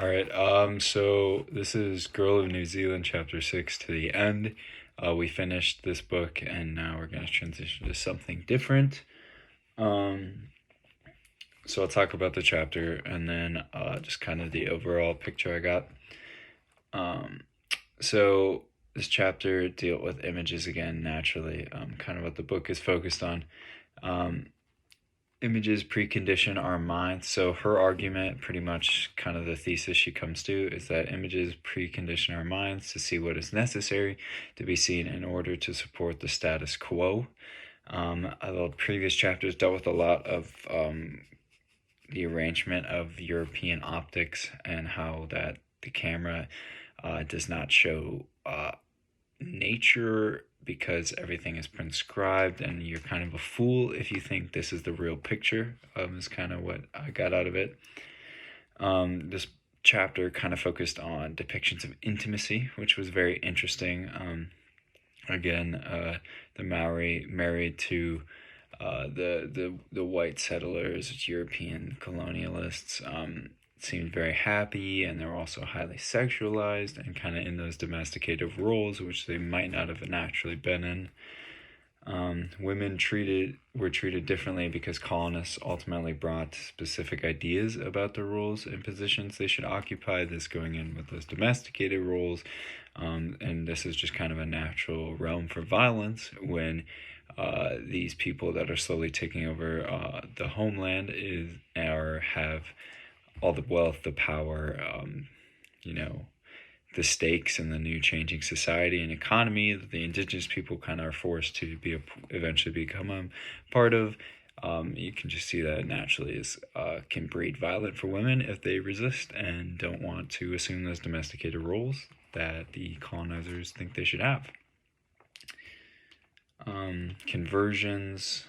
All right. So this is Girl of New Zealand, chapter 6 to the end. We finished this book, and now we're going to transition to something different. Um, so I'll talk about the chapter and then just kind of the overall picture I got. Um, so this chapter dealt with images again, naturally, kind of what the book is focused on. Um, Images precondition our minds. So her argument, pretty much kind of the thesis she comes to, is that images precondition our minds to see what is necessary to be seen in order to support the status quo. The previous chapters dealt with a lot of the arrangement of European optics and how that the camera does not show nature because everything is prescribed, and you're kind of a fool if you think this is the real picture. Is kind of what I got out of it. This chapter kind of focused on depictions of intimacy, which was very interesting. The Maori married to the white settlers, European colonialists, seemed very happy, and they were also highly sexualized and kind of in those domesticative roles, which they might not have naturally been in. Women were treated differently because colonists ultimately brought specific ideas about the roles and positions they should occupy, this going in with those domesticated roles. And this is just kind of a natural realm for violence when these people that are slowly taking over the homeland have all the wealth, the power, the stakes in the new changing society and economy that the indigenous people kind of are forced to eventually become a part of. You can just see that naturally can breed violence for women if they resist and don't want to assume those domesticated roles that the colonizers think they should have. Conversions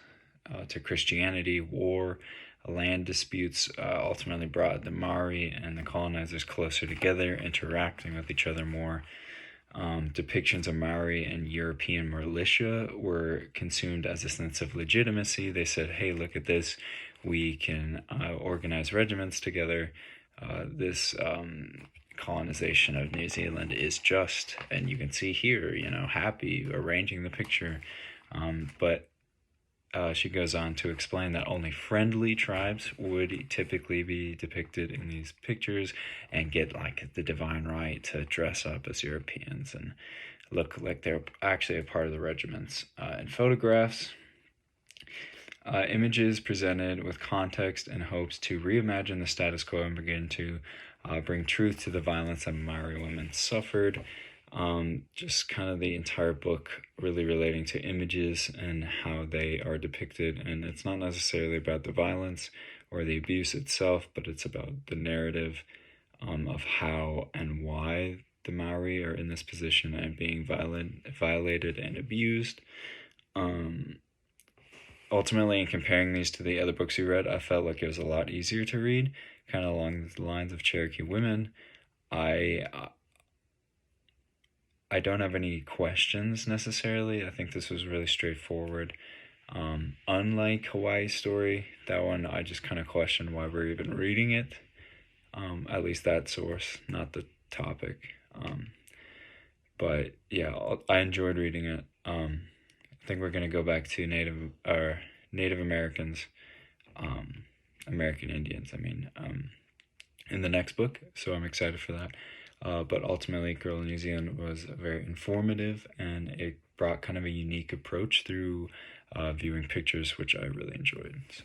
to Christianity, war, land disputes ultimately brought the Maori and the colonizers closer together, interacting with each other more. Depictions of Maori and European militia were consumed as a sense of legitimacy. They said, hey, look at this. We can organize regiments together. This colonization of New Zealand is just, and you can see here, happy, arranging the picture. But she goes on to explain that only friendly tribes would typically be depicted in these pictures and get like the divine right to dress up as Europeans and look like they're actually a part of the regiments. In photographs, images presented with context and hopes to reimagine the status quo and begin to bring truth to the violence that Maori women suffered. Just kind of the entire book really relating to images and how they are depicted, and it's not necessarily about the violence or the abuse itself, but it's about the narrative of how and why the Maori are in this position and being violated and abused. Ultimately, in comparing these to the other books we read, I felt like it was a lot easier to read, kind of along the lines of Cherokee Women. I don't have any questions necessarily. I think this was really straightforward. Unlike Hawaii Story, that one I just kind of questioned why we're even reading it. At least that source, not the topic. But yeah, I enjoyed reading it. I think we're gonna go back to Native Americans, American Indians. In the next book, so I'm excited for that. But ultimately, Girl in New Zealand was very informative, and it brought kind of a unique approach through viewing pictures, which I really enjoyed. So.